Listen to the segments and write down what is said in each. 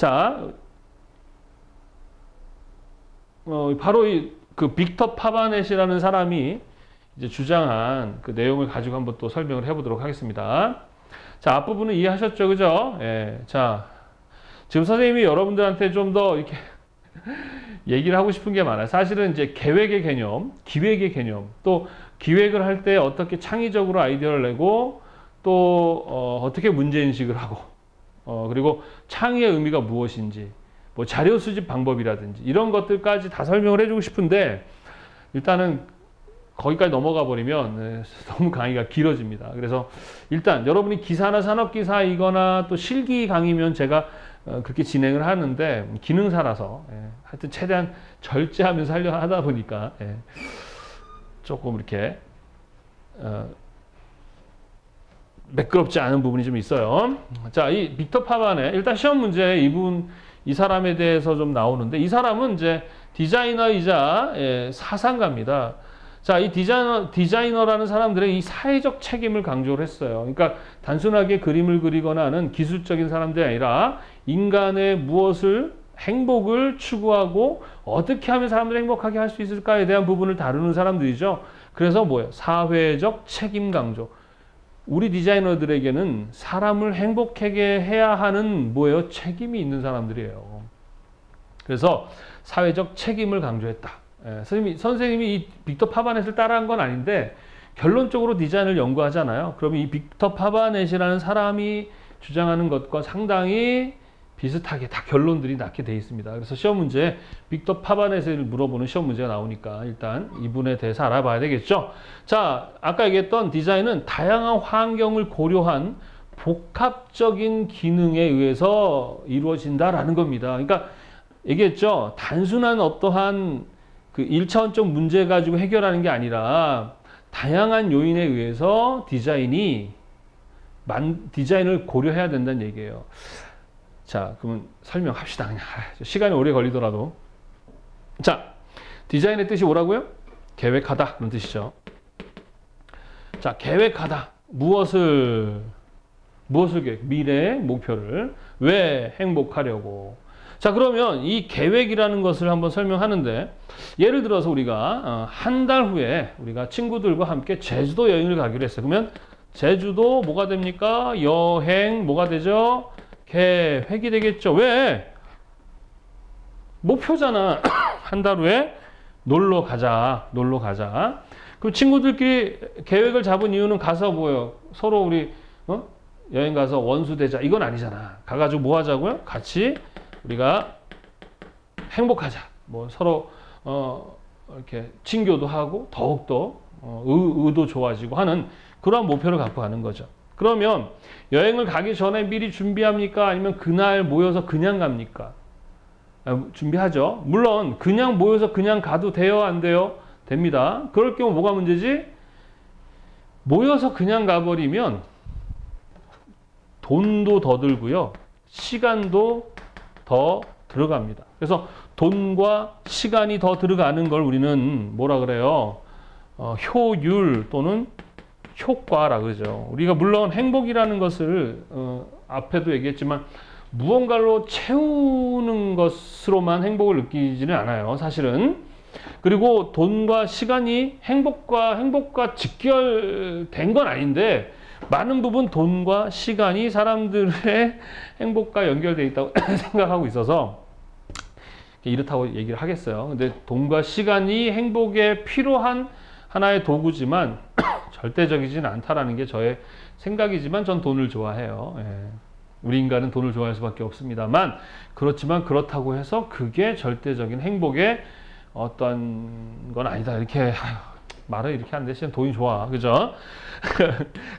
자, 바로 그 빅터 파바넷이라는 사람이 이제 주장한 그 내용을 가지고 한번 또 설명을 해보도록 하겠습니다. 자, 앞부분은 이해하셨죠? 그죠? 예. 자, 지금 선생님이 여러분들한테 좀 더 이렇게 얘기를 하고 싶은 게 많아요. 사실은 이제 계획의 개념, 기획의 개념, 또 기획을 할 때 어떻게 창의적으로 아이디어를 내고 또 어떻게 문제인식을 하고 그리고 창의의 의미가 무엇인지 뭐 자료 수집 방법이라든지 이런 것들까지 다 설명을 해주고 싶은데 일단은 거기까지 넘어가 버리면 너무 강의가 길어집니다. 그래서 일단 여러분이 기사나 산업기사이거나 또 실기 강의면 제가 그렇게 진행을 하는데 기능사라서 하여튼 최대한 절제하면서 하려 하다 보니까 조금 이렇게 매끄럽지 않은 부분이 좀 있어요. 자, 이 빅터 파반의 일단 시험 문제에 이 사람에 대해서 좀 나오는데 이 사람은 이제 디자이너이자 사상가입니다. 자, 이 디자이너라는 사람들의 이 사회적 책임을 강조를 했어요. 그러니까 단순하게 그림을 그리거나 하는 기술적인 사람들이 아니라 인간의 행복을 추구하고 어떻게 하면 사람들을 행복하게 할 수 있을까에 대한 부분을 다루는 사람들이죠. 그래서 뭐예요? 사회적 책임 강조. 우리 디자이너들에게는 사람을 행복하게 해야 하는 뭐예요? 책임이 있는 사람들이에요. 그래서 사회적 책임을 강조했다. 선생님이 이 빅터 파바넷을 따라한 건 아닌데 결론적으로 디자인을 연구하잖아요. 그러면 이 빅터 파바넷이라는 사람이 주장하는 것과 상당히 비슷하게 다 결론들이 낳게 돼 있습니다. 그래서 시험 문제에 빅터 파바넷을 물어보는 시험 문제가 나오니까 일단 이분에 대해서 알아봐야 되겠죠. 자, 아까 얘기했던 디자인은 다양한 환경을 고려한 복합적인 기능에 의해서 이루어진다라는 겁니다. 그러니까 얘기했죠. 단순한 어떠한 그 1차원적 문제 가지고 해결하는 게 아니라 다양한 요인에 의해서 디자인을 고려해야 된다는 얘기예요. 자, 그러면 설명합시다. 그냥 시간이 오래 걸리더라도. 자, 디자인의 뜻이 뭐라고요? 계획하다 그런 뜻이죠. 자, 계획하다. 무엇을 계획? 미래의 목표를. 왜 행복하려고? 자, 그러면 이 계획이라는 것을 한번 설명하는데 예를 들어서 우리가 한 달 후에 우리가 친구들과 함께 제주도 여행을 가기로 했어요. 그러면 제주도 뭐가 됩니까? 여행 뭐가 되죠? 계획이 되겠죠. 왜? 목표잖아. 한 달 후에 놀러 가자. 그럼 친구들끼리 계획을 잡은 이유는 가서 뭐예요? 서로 우리 여행 가서 원수 되자. 이건 아니잖아. 가가지고 뭐 하자고요? 같이 우리가 행복하자. 뭐 서로 이렇게 친교도 하고 더욱더 의도 좋아지고 하는 그러한 목표를 갖고 가는 거죠. 그러면 여행을 가기 전에 미리 준비합니까? 아니면 그날 모여서 그냥 갑니까? 준비하죠. 물론 그냥 모여서 그냥 가도 돼요? 안 돼요? 됩니다. 그럴 경우 뭐가 문제지? 모여서 그냥 가버리면 돈도 더 들고요. 시간도 더 들어갑니다. 그래서 돈과 시간이 더 들어가는 걸 우리는 뭐라 그래요? 효율 또는 효과라 그러죠. 우리가 물론 행복이라는 것을 앞에도 얘기했지만 무언가로 채우는 것으로만 행복을 느끼지는 않아요. 사실은. 그리고 돈과 시간이 행복과 직결된 건 아닌데 많은 부분 돈과 시간이 사람들의 행복과 연결되어 있다고 생각하고 있어서 이렇다고 얘기를 하겠어요. 근데 돈과 시간이 행복에 필요한 하나의 도구지만 절대적이진 않다라는 게 저의 생각이지만 전 돈을 좋아해요. 우리 인간은 돈을 좋아할 수밖에 없습니다만 그렇지만 그렇다고 해서 그게 절대적인 행복의 어떤 건 아니다. 이렇게 말을 이렇게 하는데 진짜 돈이 좋아. 그죠?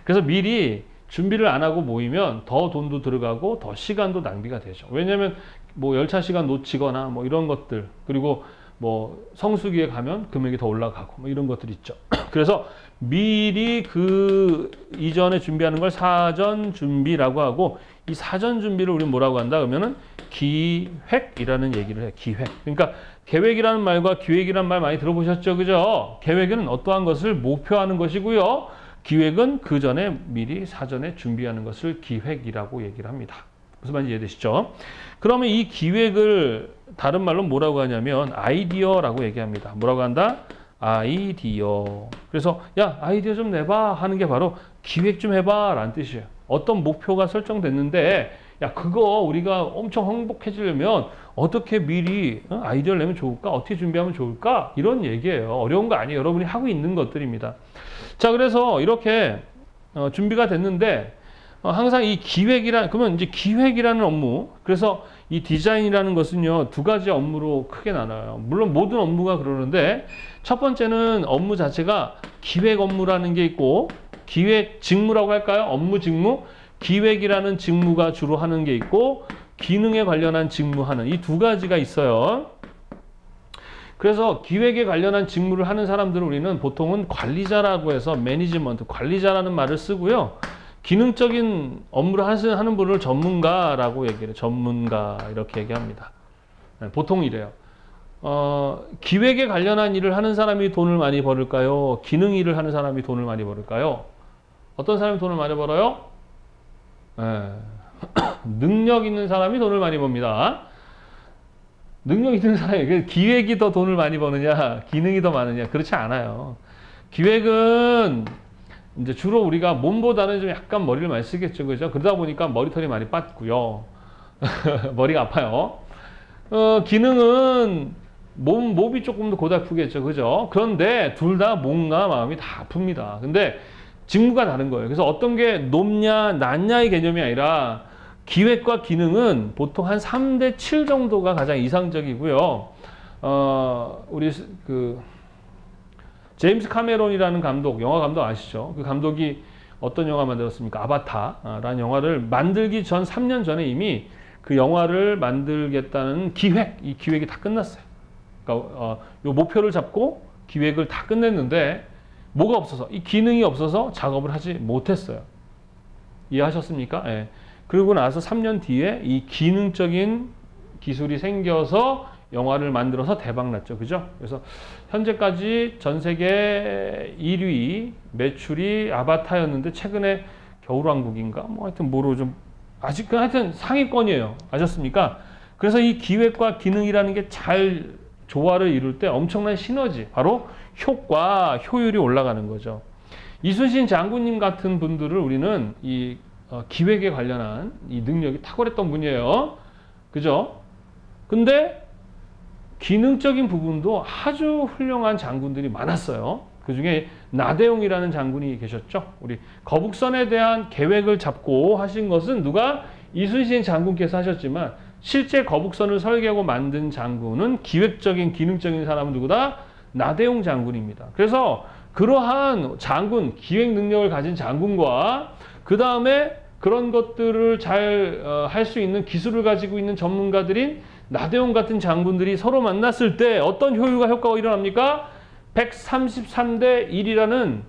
그래서 미리 준비를 안 하고 모이면 더 돈도 들어가고 더 시간도 낭비가 되죠. 왜냐하면 뭐 열차 시간 놓치거나 뭐 이런 것들 그리고 뭐 성수기에 가면 금액이 더 올라가고 뭐 이런 것들이 있죠. 그래서 미리 그 이전에 준비하는 걸 사전 준비라고 하고 이 사전 준비를 우리는 뭐라고 한다 그러면은 기획이라는 얘기를 해. 기획. 그러니까 계획이라는 말과 기획이라는 말 많이 들어보셨죠? 그죠? 계획은 어떠한 것을 목표하는 것이고요. 기획은 그 전에 미리 사전에 준비하는 것을 기획이라고 얘기를 합니다. 무슨 말인지 이해되시죠? 그러면 이 기획을 다른 말로 뭐라고 하냐면 아이디어라고 얘기합니다. 뭐라고 한다? 아이디어. 그래서 야, 아이디어 좀 내봐 하는 게 바로 기획 좀 해봐 라는 뜻이에요. 어떤 목표가 설정됐는데 야, 그거 우리가 엄청 행복해지려면 어떻게 미리 아이디어를 내면 좋을까? 어떻게 준비하면 좋을까? 이런 얘기예요. 어려운 거 아니에요. 여러분이 하고 있는 것들입니다. 자, 그래서 이렇게 준비가 됐는데 항상 이 그러면 이제 기획이라는 업무, 그래서 이 디자인이라는 것은요, 두 가지 업무로 크게 나눠요. 물론 모든 업무가 그러는데 첫 번째는 업무 자체가 기획 업무라는 게 있고, 기획 직무라고 할까요? 업무 직무? 기획이라는 직무가 주로 하는 게 있고, 기능에 관련한 직무하는 이 두 가지가 있어요. 그래서 기획에 관련한 직무를 하는 사람들을 우리는 보통은 관리자라고 해서 매니지먼트, 관리자라는 말을 쓰고요. 기능적인 업무를 하는 분을 전문가라고 얘기를 해요. 전문가 이렇게 얘기합니다. 보통 이래요. 기획에 관련한 일을 하는 사람이 돈을 많이 벌을까요? 기능 일을 하는 사람이 돈을 많이 벌을까요? 어떤 사람이 돈을 많이 벌어요? 능력 있는 사람이 돈을 많이 법니다. 능력 있는 사람이, 기획이 더 돈을 많이 버느냐, 기능이 더 많으냐, 그렇지 않아요. 기획은 이제 주로 우리가 몸보다는 좀 약간 머리를 많이 쓰겠죠. 그죠? 그러다 보니까 머리털이 많이 빠지고요. 머리가 아파요. 기능은 몸이 조금 더 고달프겠죠. 그죠? 그런데 둘 다 몸과 마음이 다 아픕니다. 근데 직무가 다른 거예요. 그래서 어떤 게 높냐, 낮냐의 개념이 아니라 기획과 기능은 보통 한 3대 7 정도가 가장 이상적이고요. 우리 제임스 카메론이라는 감독, 영화 감독 아시죠? 그 감독이 어떤 영화 만들었습니까? 아바타라는 영화를 만들기 전 3년 전에 이미 그 영화를 만들겠다는 이 기획이 다 끝났어요. 그러니까 요 목표를 잡고 기획을 다 끝냈는데 뭐가 없어서, 이 기능이 없어서 작업을 하지 못했어요. 이해하셨습니까? 예. 그러고 나서 3년 뒤에 이 기능적인 기술이 생겨서 영화를 만들어서 대박 났죠. 그죠? 그래서 현재까지 전 세계 1위 매출이 아바타였는데 최근에 겨울왕국인가? 뭐 하여튼 뭐로 좀 아직 하여튼 상위권이에요. 아셨습니까? 그래서 이 기획과 기능이라는 게 잘 조화를 이룰 때 엄청난 시너지, 바로 효과, 효율이 올라가는 거죠. 이순신 장군님 같은 분들을 우리는 이 기획에 관련한 이 능력이 탁월했던 분이에요. 그죠? 근데 기능적인 부분도 아주 훌륭한 장군들이 많았어요. 그 중에 나대용이라는 장군이 계셨죠. 우리 거북선에 대한 계획을 잡고 하신 것은 누가? 이순신 장군께서 하셨지만 실제 거북선을 설계하고 만든 장군은 기획적인, 기능적인 사람은 누구다? 나대용 장군입니다. 그래서 그러한 장군, 기획 능력을 가진 장군과 그 다음에 그런 것들을 잘 할 수 있는 기술을 가지고 있는 전문가들인 나대용 같은 장군들이 서로 만났을 때 어떤 효과가 일어납니까? 133대 1이라는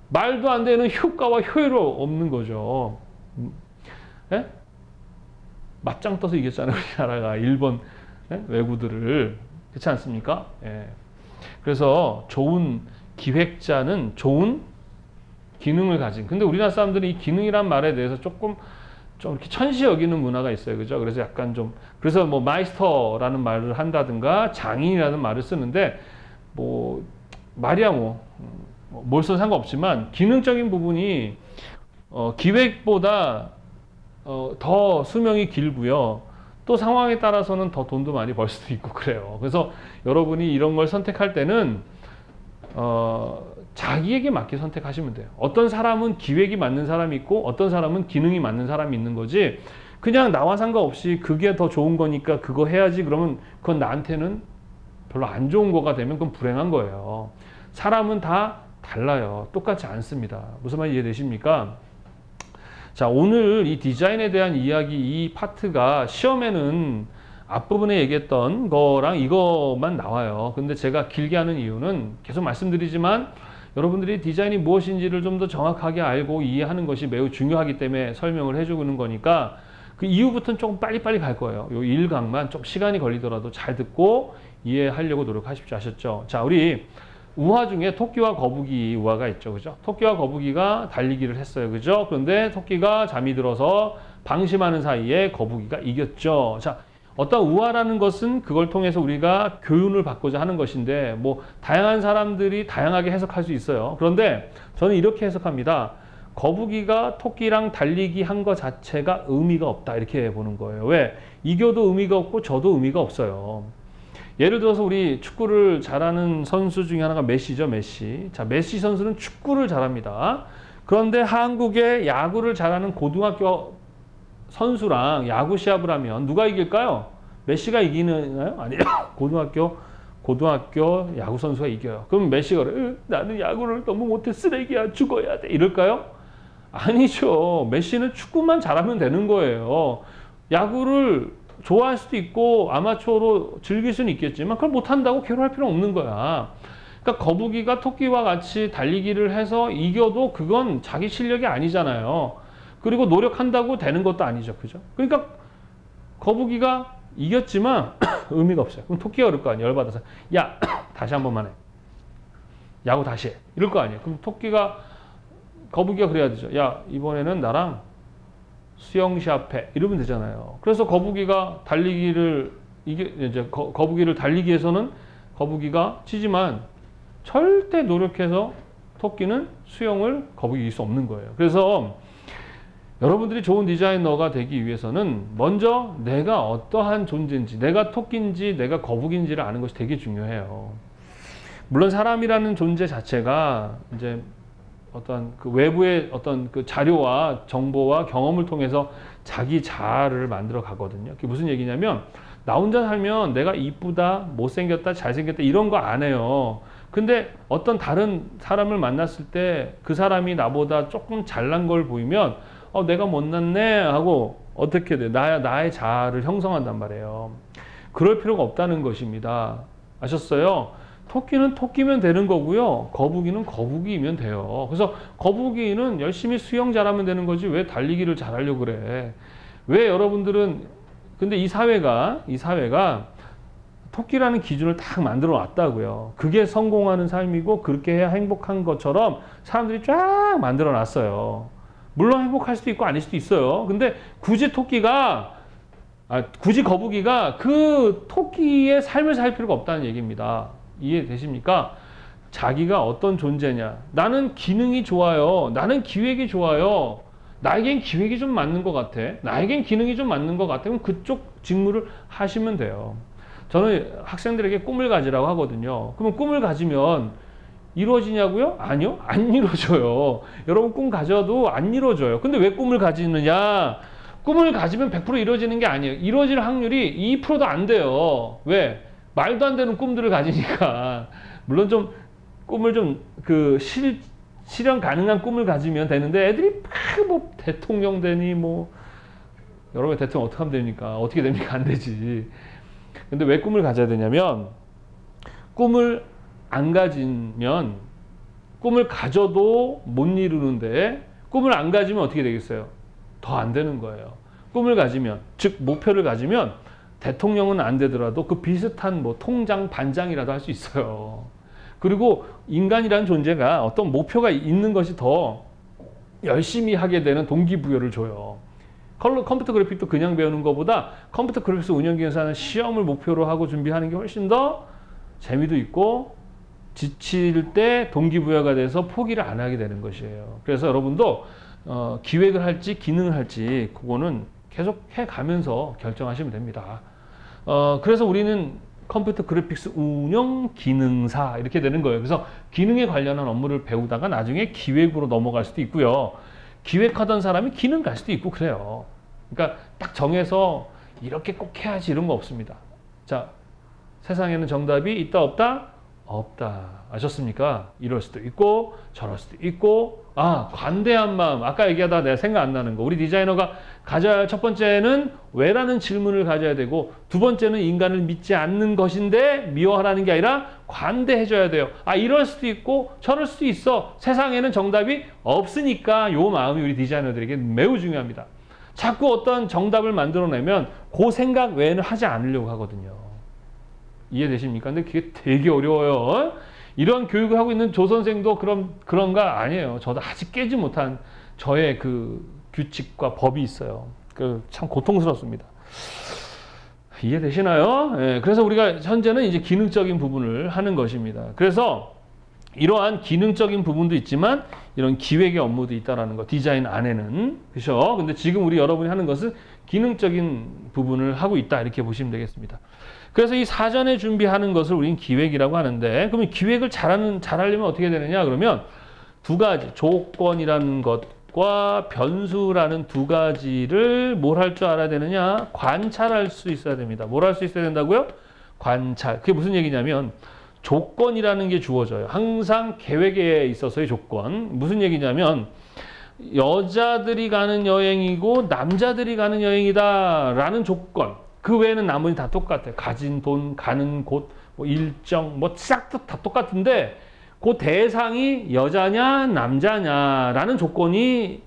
말도 안 되는 효과와 효율이 없는 거죠. 예? 맞짱 떠서 이겼잖아요. 우리나라가 일본 왜구들을. 그렇지 않습니까? 예. 그래서 좋은 기획자는 좋은 기능을 가진. 근데 우리나라 사람들은 이 기능이란 말에 대해서 좀 이렇게 천시 여기는 문화가 있어요. 그죠? 그래서 약간 그래서 뭐 마이스터라는 말을 한다든가 장인이라는 말을 쓰는데 뭐 말이야 뭘 써도 상관없지만 기능적인 부분이 기획보다 더 수명이 길고요. 또 상황에 따라서는 더 돈도 많이 벌 수도 있고 그래요. 그래서 여러분이 이런 걸 선택할 때는 자기에게 맞게 선택하시면 돼요. 어떤 사람은 기획이 맞는 사람이 있고 어떤 사람은 기능이 맞는 사람이 있는 거지, 그냥 나와 상관없이 그게 더 좋은 거니까 그거 해야지 그러면 그건 나한테는 별로 안 좋은 거가 되면 그건 불행한 거예요. 사람은 다 달라요. 똑같지 않습니다. 무슨 말인지 이해되십니까? 자, 오늘 이 디자인에 대한 이야기, 이 파트가 시험에는 앞부분에 얘기했던 거랑 이것만 나와요. 근데 제가 길게 하는 이유는 계속 말씀드리지만 여러분들이 디자인이 무엇인지를 좀 더 정확하게 알고 이해하는 것이 매우 중요하기 때문에 설명을 해주는 거니까 그 이후부터는 조금 빨리빨리 갈 거예요. 요 1강만 좀 시간이 걸리더라도 잘 듣고 이해하려고 노력하십시오. 아셨죠? 자, 우리 우화 중에 토끼와 거북이 우화가 있죠. 그죠? 토끼와 거북이가 달리기를 했어요. 그죠? 그런데 토끼가 잠이 들어서 방심하는 사이에 거북이가 이겼죠. 자, 어떤 우화라는 것은 그걸 통해서 우리가 교훈을 받고자 하는 것인데 뭐 다양한 사람들이 다양하게 해석할 수 있어요. 그런데 저는 이렇게 해석합니다. 거북이가 토끼랑 달리기 한 것 자체가 의미가 없다. 이렇게 보는 거예요. 왜? 이겨도 의미가 없고 져도 의미가 없어요. 예를 들어서 우리 축구를 잘하는 선수 중에 하나가 메시죠, 메시. 자, 메시 선수는 축구를 잘합니다. 그런데 한국의 야구를 잘하는 고등학교 선수랑 야구 시합을 하면 누가 이길까요? 메시가 이기나요? 아니요. 고등학교 야구 선수가 이겨요. 그럼 메시가 그래, 나는 야구를 너무 못해, 쓰레기야, 죽어야 돼. 이럴까요? 아니죠. 메시는 축구만 잘하면 되는 거예요. 야구를 좋아할 수도 있고 아마추어로 즐길 수는 있겠지만 그걸 못한다고 괴로워할 필요는 없는 거야. 그러니까 거북이가 토끼와 같이 달리기를 해서 이겨도 그건 자기 실력이 아니잖아요. 그리고 노력한다고 되는 것도 아니죠. 그죠? 그러니까 거북이가 이겼지만 의미가 없어요. 그럼 토끼가 그럴 거 아니에요. 열받아서 야 다시 한 번만 해. 야구 다시 해. 이럴 거 아니에요. 그럼 거북이가 그래야 되죠. 야 이번에는 나랑 수영 시합해. 이러면 되잖아요. 그래서 거북이가 달리기를 거북이를 달리기에서는 거북이가 치지만 절대 노력해서 토끼는 수영을 거북이 이길 수 없는 거예요. 그래서 여러분들이 좋은 디자이너가 되기 위해서는 먼저 내가 어떠한 존재인지, 내가 토끼인지 내가 거북이인지를 아는 것이 되게 중요해요. 물론 사람이라는 존재 자체가 이제 어떤 그 외부의 어떤 그 자료와 정보와 경험을 통해서 자기 자아를 만들어 가거든요. 그게 무슨 얘기냐면 나 혼자 살면 내가 이쁘다, 못생겼다, 잘생겼다 이런 거 안 해요. 근데 어떤 다른 사람을 만났을 때 그 사람이 나보다 조금 잘난 걸 보이면 내가 못났네 하고 어떻게 돼? 나의 자아를 형성한단 말이에요. 그럴 필요가 없다는 것입니다. 아셨어요? 토끼는 토끼면 되는 거고요. 거북이는 거북이면 돼요. 그래서 거북이는 열심히 수영 잘하면 되는 거지 왜 달리기를 잘하려고 그래? 왜 여러분들은 근데 이 사회가 토끼라는 기준을 딱 만들어 놨다고요. 그게 성공하는 삶이고 그렇게 해야 행복한 것처럼 사람들이 쫙 만들어 놨어요. 물론 행복할 수도 있고 아닐 수도 있어요. 근데 굳이 거북이가 그 토끼의 삶을 살 필요가 없다는 얘기입니다. 이해되십니까? 자기가 어떤 존재냐. 나는 기능이 좋아요. 나는 기획이 좋아요. 나에겐 기획이 좀 맞는 것 같아. 나에겐 기능이 좀 맞는 것 같아. 그럼 그쪽 직무를 하시면 돼요. 저는 학생들에게 꿈을 가지라고 하거든요. 그러면 꿈을 가지면 이루어지냐고요? 아니요. 안 이루어져요. 여러분 꿈 가져도 안 이루어져요. 근데 왜 꿈을 가지느냐? 꿈을 가지면 100% 이루어지는 게 아니에요. 이루어질 확률이 2%도 안 돼요. 왜? 말도 안 되는 꿈들을 가지니까. 물론 좀 꿈을 좀 실현 가능한 꿈을 가지면 되는데 애들이 뭐 대통령 되니 뭐 여러분 대통령 어떻게 하면 됩니까? 어떻게 됩니까? 안 되지. 근데 왜 꿈을 가져야 되냐면 꿈을 안 가지면 꿈을 가져도 못 이루는데 꿈을 안 가지면 어떻게 되겠어요? 더 안 되는 거예요. 꿈을 가지면 즉 목표를 가지면 대통령은 안 되더라도 그 비슷한 뭐 통장 반장이라도 할 수 있어요. 그리고 인간이라는 존재가 어떤 목표가 있는 것이 더 열심히 하게 되는 동기부여를 줘요. 컴퓨터 그래픽도 그냥 배우는 것보다 컴퓨터 그래픽스 운영기획사는 시험을 목표로 하고 준비하는 게 훨씬 더 재미도 있고 지칠 때 동기부여가 돼서 포기를 안 하게 되는 것이에요. 그래서 여러분도 기획을 할지 기능을 할지 그거는 계속 해가면서 결정하시면 됩니다. 그래서 우리는 컴퓨터 그래픽스 운영 기능사 이렇게 되는 거예요. 그래서 기능에 관련한 업무를 배우다가 나중에 기획으로 넘어갈 수도 있고요. 기획하던 사람이 기능 갈 수도 있고 그래요. 그러니까 딱 정해서 이렇게 꼭 해야지 이런 거 없습니다. 자, 세상에는 정답이 있다 없다? 없다. 아셨습니까? 이럴 수도 있고 저럴 수도 있고 관대한 마음. 아까 얘기하다 내가 생각 안 나는 거. 우리 디자이너가 가져야 할 첫 번째는 왜라는 질문을 가져야 되고 두 번째는 인간을 믿지 않는 것인데 미워하라는 게 아니라 관대해줘야 돼요. 이럴 수도 있고 저럴 수도 있어. 세상에는 정답이 없으니까 요 마음이 우리 디자이너들에게 매우 중요합니다. 자꾸 어떤 정답을 만들어내면 그 생각 외에는 하지 않으려고 하거든요. 이해되십니까? 근데 그게 되게 어려워요. 이런 교육을 하고 있는 조선생도 그런가 아니에요. 저도 아직 깨지 못한 저의 그 규칙과 법이 있어요. 참 고통스럽습니다. 이해되시나요? 예, 그래서 우리가 현재는 이제 기능적인 부분을 하는 것입니다. 그래서 이러한 기능적인 부분도 있지만 이런 기획의 업무도 있다라는 거, 디자인 안에는. 그렇죠? 근데 지금 우리 여러분이 하는 것은 기능적인 부분을 하고 있다, 이렇게 보시면 되겠습니다. 그래서 이 사전에 준비하는 것을 우리는 기획이라고 하는데, 그러면 기획을 잘하려면 어떻게 되느냐? 그러면 두 가지, 조건이라는 것과 변수라는 두 가지를 뭘 할 줄 알아야 되느냐? 관찰할 수 있어야 됩니다. 뭘 할 수 있어야 된다고요? 관찰. 그게 무슨 얘기냐면 조건이라는 게 주어져요. 항상 계획에 있어서의 조건. 무슨 얘기냐면 여자들이 가는 여행이고 남자들이 가는 여행이다라는 조건. 그 외에는 나머지 다 똑같아요. 가진 돈, 가는 곳, 뭐 일정, 뭐 싹 다 똑같은데 그 대상이 여자냐 남자냐라는 조건이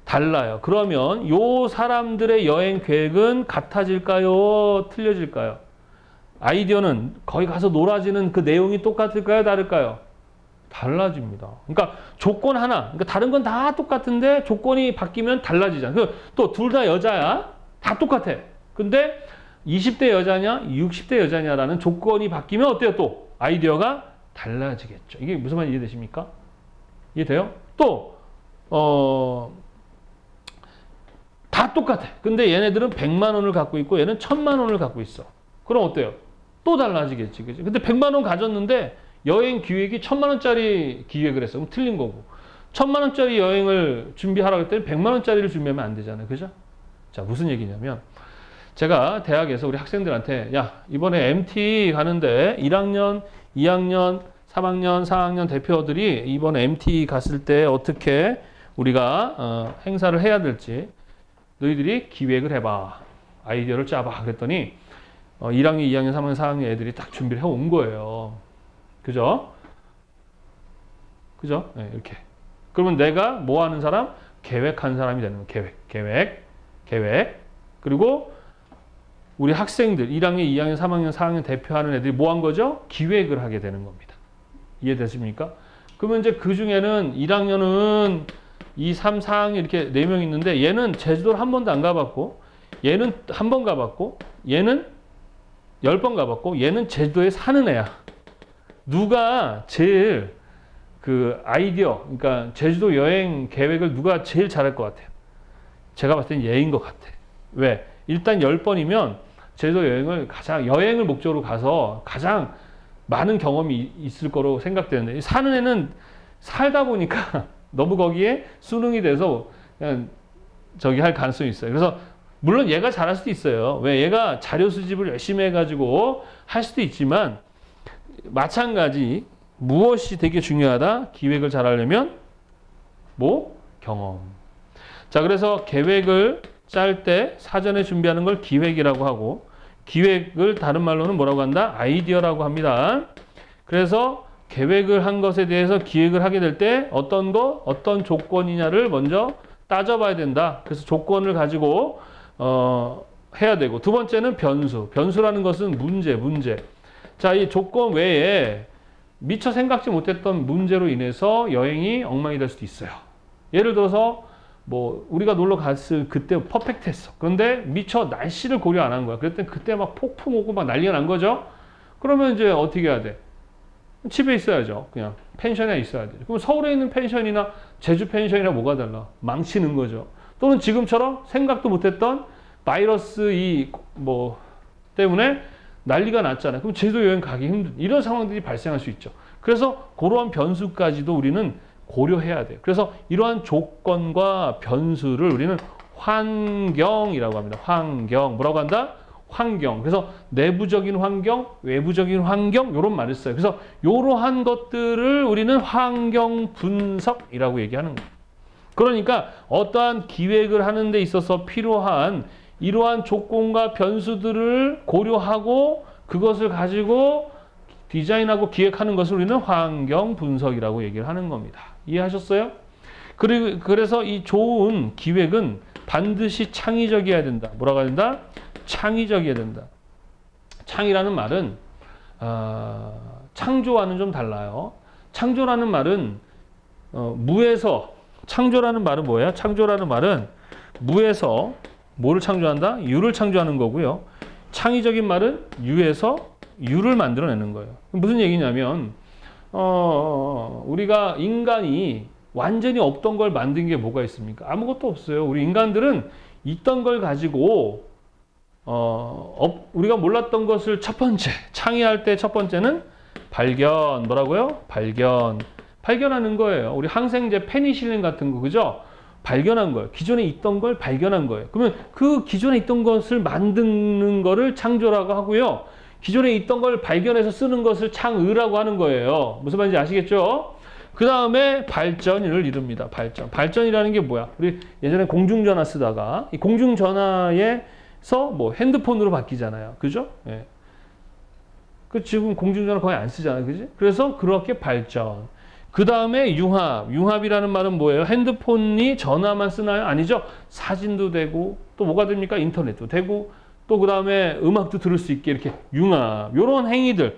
달라요. 그러면 요 사람들의 여행 계획은 같아질까요? 틀려질까요? 아이디어는 거기 가서 놀아지는 그 내용이 똑같을까요? 다를까요? 달라집니다. 그러니까 조건 하나, 그러니까 다른 건 다 똑같은데 조건이 바뀌면 달라지잖아요. 또 둘 다 여자야? 다 똑같아. 근데 20대 여자냐, 60대 여자냐라는 조건이 바뀌면 어때요? 또 아이디어가 달라지겠죠. 이게 무슨 말인지 이해되십니까? 이해돼요? 또 다 똑같아. 근데 얘네들은 100만 원을 갖고 있고 얘는 1000만 원을 갖고 있어. 그럼 어때요? 또 달라지겠지. 그치? 근데 100만 원 가졌는데 여행 기획이 1000만 원짜리 기획을 했어. 그럼 틀린 거고. 1000만 원짜리 여행을 준비하라고 했더니 100만 원짜리를 준비하면 안 되잖아요. 그죠? 자, 무슨 얘기냐면 제가 대학에서 우리 학생들한테 야, 이번에 MT 가는데 1학년, 2학년, 3학년, 4학년 대표들이 이번에 MT 갔을 때 어떻게 우리가 행사를 해야 될지 너희들이 기획을 해봐. 아이디어를 짜봐. 그랬더니 1학년, 2학년, 3학년, 4학년 애들이 딱 준비를 해온 거예요. 그죠? 그죠? 네, 이렇게. 그러면 내가 뭐 하는 사람? 계획한 사람이 되는 거예요. 계획. 그리고 우리 학생들, 1학년, 2학년, 3학년, 4학년 대표하는 애들이 뭐 한 거죠? 기획을 하게 되는 겁니다. 이해되십니까? 그러면 이제 그 중에는 1학년은 2, 3, 4학년 이렇게 4명 있는데 얘는 제주도를 한 번도 안 가봤고 얘는 한 번 가봤고 얘는 10번 가봤고 얘는 제주도에 사는 애야. 누가 제일 그 아이디어, 그러니까 제주도 여행 계획을 누가 제일 잘할 것 같아요? 제가 봤을 땐 얘인 것 같아. 왜? 일단 10번이면 제주도 여행을 목적으로 가서 가장 많은 경험이 있을 거로 생각되는데 사는 애는 살다 보니까 너무 거기에 수능이 돼서 그냥 저기 할 가능성이 있어요. 그래서 물론 얘가 잘할 수도 있어요. 왜? 얘가 자료 수집을 열심히 해가지고 할 수도 있지만 마찬가지 무엇이 되게 중요하다? 기획을 잘하려면 뭐? 경험. 자, 그래서 계획을 짤 때 사전에 준비하는 걸 기획이라고 하고 기획을 다른 말로는 뭐라고 한다? 아이디어라고 합니다. 그래서 계획을 한 것에 대해서 기획을 하게 될 때 어떤 조건이냐를 먼저 따져봐야 된다. 그래서 조건을 가지고 해야 되고 두 번째는 변수. 변수라는 것은 문제. 자, 이 조건 외에 미처 생각지 못했던 문제로 인해서 여행이 엉망이 될 수도 있어요. 예를 들어서 뭐 우리가 놀러 갔을 그때 퍼펙트했어. 그런데 미처 날씨를 고려 안 한 거야. 그랬더니 그때 막 폭풍 오고 막 난리가 난 거죠. 그러면 이제 어떻게 해야 돼? 집에 있어야죠. 그냥 펜션에 있어야 돼. 그럼 서울에 있는 펜션이나 제주 펜션이랑 뭐가 달라? 망치는 거죠. 또는 지금처럼 생각도 못했던 바이러스 때문에 난리가 났잖아요. 그럼 제주도 여행 가기 힘든 이런 상황들이 발생할 수 있죠. 그래서 그러한 변수까지도 우리는 고려해야 돼요. 그래서 이러한 조건과 변수를 우리는 환경이라고 합니다. 환경. 뭐라고 한다? 환경. 그래서 내부적인 환경, 외부적인 환경 이런 말을 써요. 그래서 이러한 것들을 우리는 환경 분석이라고 얘기하는 거예요. 그러니까 어떠한 기획을 하는 데 있어서 필요한 이러한 조건과 변수들을 고려하고 그것을 가지고 디자인하고 기획하는 것을 우리는 환경 분석이라고 얘기를 하는 겁니다. 이해하셨어요? 그래서 이 좋은 기획은 반드시 창의적이어야 된다. 뭐라고 해야 된다? 창의적이어야 된다. 창이라는 말은 창조와는 좀 달라요. 창조라는 말은 무에서, 창조라는 말은 뭐예요? 창조라는 말은 무에서 뭐를 창조한다? 유를 창조하는 거고요. 창의적인 말은 유에서 유를 만들어내는 거예요. 무슨 얘기냐면 우리가 인간이 완전히 없던 걸 만든 게 뭐가 있습니까? 아무것도 없어요. 우리 인간들은 있던 걸 가지고 우리가 몰랐던 것을 첫 번째, 창의할 때 첫 번째는 발견, 뭐라고요? 발견하는 거예요. 우리 항생제 페니실린 같은 거, 그죠? 발견한 거예요. 기존에 있던 걸 발견한 거예요. 그러면 그 기존에 있던 것을 만드는 거를 창조라고 하고요. 기존에 있던 걸 발견해서 쓰는 것을 창의라고 하는 거예요. 무슨 말인지 아시겠죠? 그 다음에 발전을 이룹니다. 발전이라는 게 뭐야? 우리 예전에 공중전화 쓰다가 이 공중전화에서 뭐 핸드폰으로 바뀌잖아요. 그죠? 예. 그 지금 공중전화 거의 안 쓰잖아요. 그지? 그래서 그렇게 발전. 그 다음에 융합. 융합이라는 말은 뭐예요? 핸드폰이 전화만 쓰나요? 아니죠. 사진도 되고 또 뭐가 됩니까? 인터넷도 되고 또 그 다음에 음악도 들을 수 있게 이렇게 융합. 이런 행위들.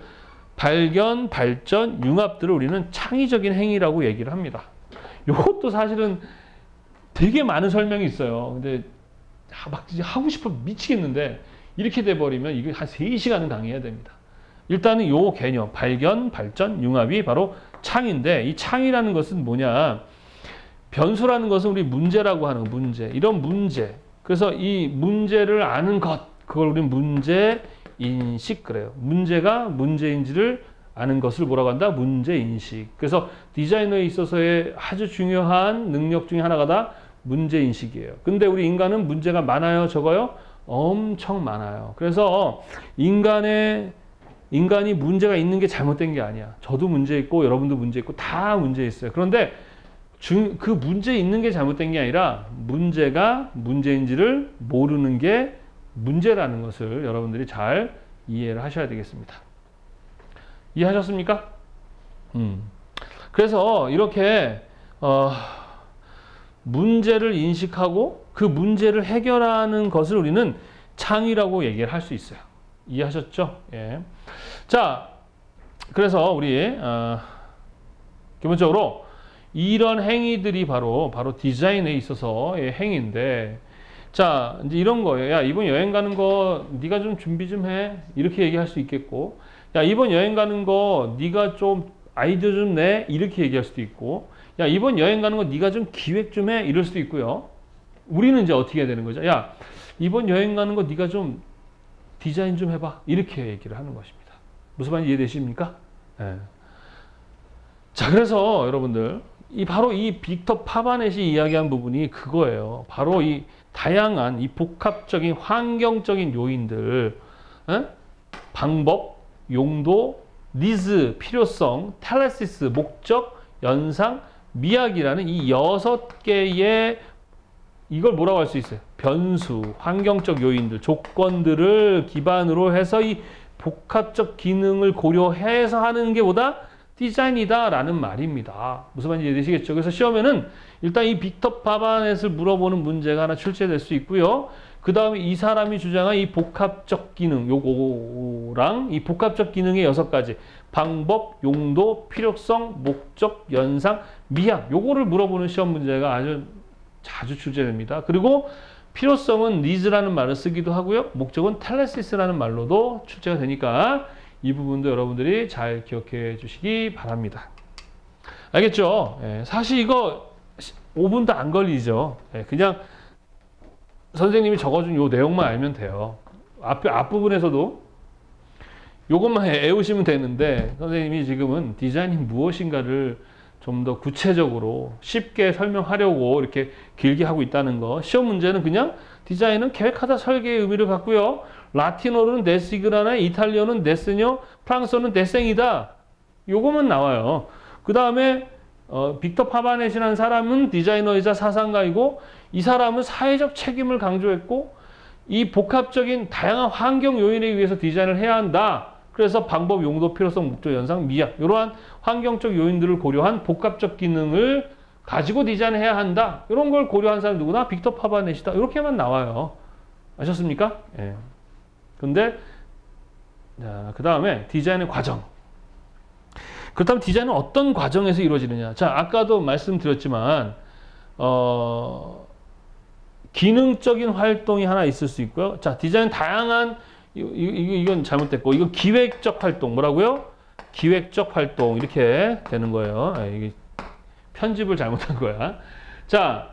발견, 발전, 융합들을 우리는 창의적인 행위라고 얘기를 합니다. 이것도 사실은 되게 많은 설명이 있어요. 근데 막 하고 싶어 미치겠는데 이렇게 돼버리면 이게 한 3시간은 강의해야 됩니다. 일단은 요 개념, 발견, 발전, 융합이 바로 창인데 이 창이라는 것은 뭐냐? 변수라는 것은 우리 문제라고 하는 문제, 이런 문제. 그래서 이 문제를 아는 것, 그걸 우리는 문제인식 그래요. 문제가 문제인지를 아는 것을 뭐라고 한다? 문제인식. 그래서 디자이너에 있어서의 아주 중요한 능력 중에 하나가 다 문제인식이에요. 근데 우리 인간은 문제가 많아요, 적어요? 엄청 많아요. 그래서 인간이 문제가 있는 게 잘못된 게 아니야. 저도 문제 있고 여러분도 문제 있고 다 문제 있어요. 그런데 그 문제 있는 게 잘못된 게 아니라 문제가 문제인지를 모르는 게 문제라는 것을 여러분들이 잘 이해를 하셔야 되겠습니다. 이해하셨습니까? 그래서 이렇게 문제를 인식하고 그 문제를 해결하는 것을 우리는 창의라고 얘기를 할 수 있어요. 이해하셨죠? 예. 자, 그래서 우리 기본적으로 이런 행위들이 바로 디자인에 있어서의 행위인데, 자, 이제 이런 거예요. 야, 이번 여행 가는 거 네가 좀 준비 좀 해. 이렇게 얘기할 수 있겠고, 야, 이번 여행 가는 거 네가 좀 아이디어 좀 내. 이렇게 얘기할 수도 있고, 야, 이번 여행 가는 거 네가 좀 기획 좀 해. 이럴 수도 있고요. 우리는 이제 어떻게 해야 되는 거죠? 야, 이번 여행 가는 거 네가 좀 디자인 좀 해봐. 이렇게 얘기를 하는 것입니다. 무슨 말인지 이해되십니까? 네. 자, 그래서 여러분들 바로 이 빅터 파바넷이 이야기한 부분이 그거예요. 바로 이 다양한 이 복합적인 환경적인 요인들, 방법, 용도, 니즈, 필요성, 텔레시스, 목적, 연상, 미학이라는 이 6개의 이걸 뭐라고 할 수 있어요? 변수, 환경적 요인들, 조건들을 기반으로 해서 이 복합적 기능을 고려해서 하는 게 뭐다? 디자인이다라는 말입니다. 무슨 말인지 이해되시겠죠? 그래서 시험에는 일단 이 빅터 파바넷을 물어보는 문제가 하나 출제될 수 있고요. 그 다음에 이 사람이 주장한 이 복합적 기능, 요거랑 이 복합적 기능의 6가지. 방법, 용도, 필요성, 목적, 연상, 미학. 요거를 물어보는 시험 문제가 아주 자주 출제됩니다. 그리고 필요성은 needs라는 말을 쓰기도 하고요. 목적은 telesis라는 말로도 출제가 되니까 이 부분도 여러분들이 잘 기억해 주시기 바랍니다. 알겠죠? 예, 사실 이거 5분도 안 걸리죠. 예, 그냥 선생님이 적어준 요 내용만 알면 돼요. 앞부분에서도 요것만 외우시면 되는데 선생님이 지금은 디자인이 무엇인가를 좀 더 구체적으로 쉽게 설명하려고 이렇게 길게 하고 있다는 거. 시험 문제는 그냥 디자인은 계획하다 설계의 의미를 갖고요. 라틴어로는 데시그라나 이탈리아는 데스뇨, 프랑스어는 데생이다. 요거만 나와요. 그 다음에 빅터 파바넷이라는 사람은 디자이너이자 사상가이고 이 사람은 사회적 책임을 강조했고 이 복합적인 다양한 환경 요인에 의해서 디자인을 해야 한다. 그래서 방법, 용도, 필요성, 목적, 연상, 미학 이러한 환경적 요인들을 고려한 복합적 기능을 가지고 디자인해야 한다. 이런 걸 고려한 사람이 누구나 빅터 파바넷이다. 이렇게만 나와요. 아셨습니까? 예. 근데 그 다음에 디자인의 과정. 그렇다면 디자인은 어떤 과정에서 이루어지느냐? 자, 아까도 말씀드렸지만 기능적인 활동이 하나 있을 수 있고요. 자, 디자인 다양한 이건 잘못됐고 이건 기획적 활동 뭐라고요? 기획적 활동 이렇게 되는 거예요. 이게 편집을 잘못한 거야. 자,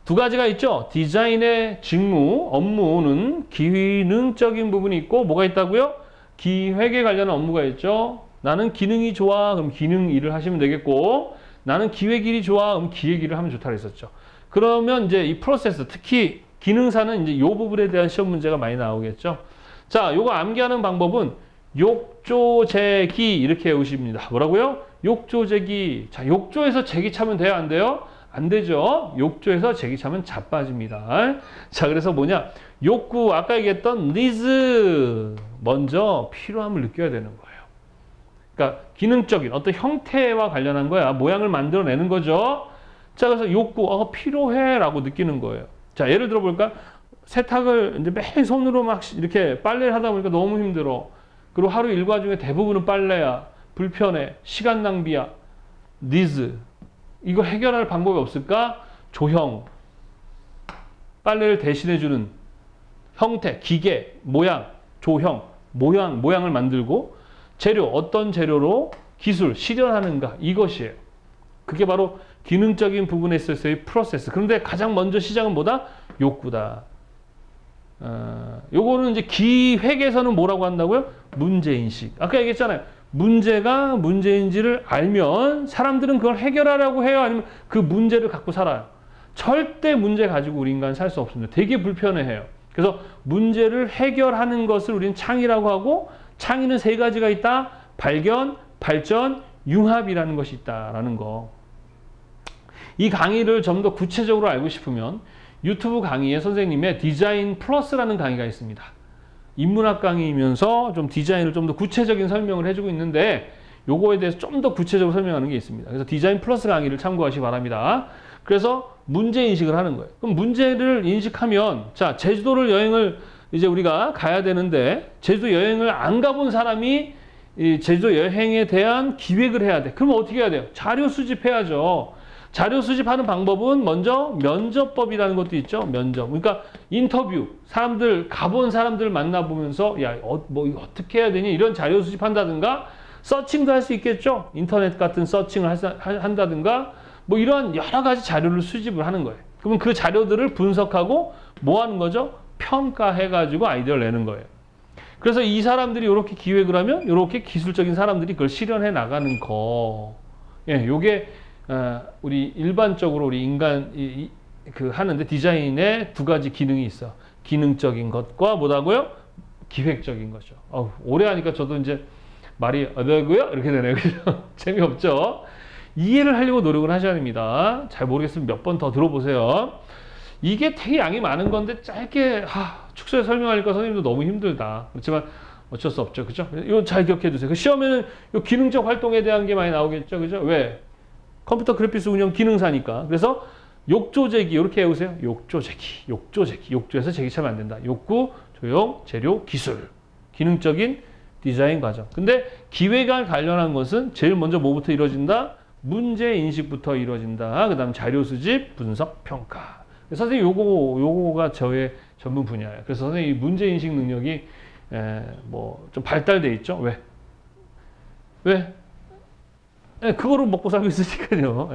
두 가지가 있죠. 디자인의 직무, 업무는 기능적인 부분이 있고 뭐가 있다고요? 기획에 관련한 업무가 있죠. 나는 기능이 좋아. 그럼 기능 일을 하시면 되겠고 나는 기획 일이 좋아. 그럼 기획 일을 하면 좋다 그랬었죠. 그러면 이제 이 프로세스, 특히 기능사는 이제 이 부분에 대한 시험 문제가 많이 나오겠죠. 자, 요거 암기하는 방법은 욕조재기 이렇게 외우십니다. 뭐라고요? 욕조재기. 자, 욕조에서 재기 차면 돼요? 안 돼요? 안 되죠. 욕조에서 재기 차면 자빠집니다. 자, 그래서 뭐냐? 욕구, 아까 얘기했던 needs. 먼저 필요함을 느껴야 되는 거예요. 그러니까 기능적인 어떤 형태와 관련한 거야. 모양을 만들어내는 거죠. 자, 그래서 욕구, 필요해 라고 느끼는 거예요. 자, 예를 들어 볼까? 세탁을 이제 매일 손으로 막 이렇게 빨래를 하다 보니까 너무 힘들어. 그리고 하루 일과 중에 대부분은 빨래야. 불편해. 시간 낭비야. needs. 이거 해결할 방법이 없을까? 조형. 빨래를 대신해주는 형태, 기계, 모양, 조형, 모양을 만들고 재료, 어떤 재료로 기술, 실현하는가 이것이에요. 그게 바로 기능적인 부분에 있어서의 프로세스. 그런데 가장 먼저 시작은 뭐다? 욕구다. 요거는 이제 기획에서는 뭐라고 한다고요? 문제인식. 아까 얘기했잖아요. 문제가 문제인지를 알면 사람들은 그걸 해결하려고 해요? 아니면 그 문제를 갖고 살아요? 절대 문제 가지고 우리 인간은 살 수 없습니다. 되게 불편해해요. 그래서 문제를 해결하는 것을 우리는 창의라고 하고 창의는 세 가지가 있다. 발견, 발전, 융합이라는 것이 있다라는 거. 이 강의를 좀 더 구체적으로 알고 싶으면 유튜브 강의에 선생님의 디자인 플러스라는 강의가 있습니다. 인문학 강의이면서 좀 디자인을 좀 더 구체적인 설명을 해주고 있는데 요거에 대해서 좀 더 구체적으로 설명하는 게 있습니다. 그래서 디자인 플러스 강의를 참고하시기 바랍니다. 그래서 문제 인식을 하는 거예요. 그럼 문제를 인식하면 자, 제주도를 여행을 이제 우리가 가야 되는데 제주도 여행을 안 가본 사람이 이 제주도 여행에 대한 기획을 해야 돼. 그럼 어떻게 해야 돼요? 자료 수집해야죠. 자료 수집하는 방법은 먼저 면접법이라는 것도 있죠. 면접. 그러니까 인터뷰. 사람들, 가본 사람들 만나보면서 야, 뭐 이거 어떻게 해야 되니? 이런 자료 수집한다든가 서칭도 할 수 있겠죠. 인터넷 같은 서칭을 한다든가 뭐 이런 여러 가지 자료를 수집을 하는 거예요. 그러면 그 자료들을 분석하고 뭐 하는 거죠? 평가해가지고 아이디어를 내는 거예요. 그래서 이 사람들이 이렇게 기획을 하면 이렇게 기술적인 사람들이 그걸 실현해 나가는 거. 예, 요게 우리 일반적으로 우리 인간 하는데 디자인에 두 가지 기능이 있어. 기능적인 것과 뭐라고요? 기획적인 거죠. 오래 하니까 저도 이제 말이 어더고요 이렇게 되네요. 그죠? 재미없죠? 이해를 하려고 노력을 하셔야 됩니다. 잘 모르겠으면 몇 번 더 들어보세요. 이게 되게 양이 많은 건데 짧게 축소해 설명하니까 선생님도 너무 힘들다. 그렇지만 어쩔 수 없죠. 그죠? 이거 잘 기억해 두세요. 그 시험에는 이 기능적 활동에 대한 게 많이 나오겠죠. 그죠? 왜? 컴퓨터 그래픽스 운영 기능사니까. 그래서 욕조재기 이렇게 해오세요. 욕조재기, 욕조재기. 욕조에서 재기차면 안 된다. 욕구, 조형, 재료, 기술. 기능적인 디자인 과정. 근데 기획과 관련한 것은 제일 먼저 뭐부터 이루어진다? 문제인식부터 이루어진다. 그 다음 자료 수집, 분석, 평가. 선생님 요거가 저의 전문 분야예요. 그래서 선생님 이 문제인식 능력이 뭐 좀 발달돼 있죠. 왜? 그거로 먹고 살고 있으니까요.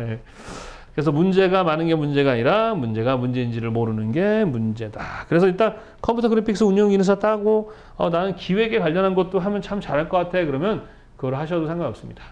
그래서 문제가 많은 게 문제가 아니라 문제가 문제인지를 모르는 게 문제다. 그래서 일단 컴퓨터 그래픽스 운영 기능사 따고 나는 기획에 관련한 것도 하면 참 잘할 것 같아. 그러면 그걸 하셔도 상관없습니다.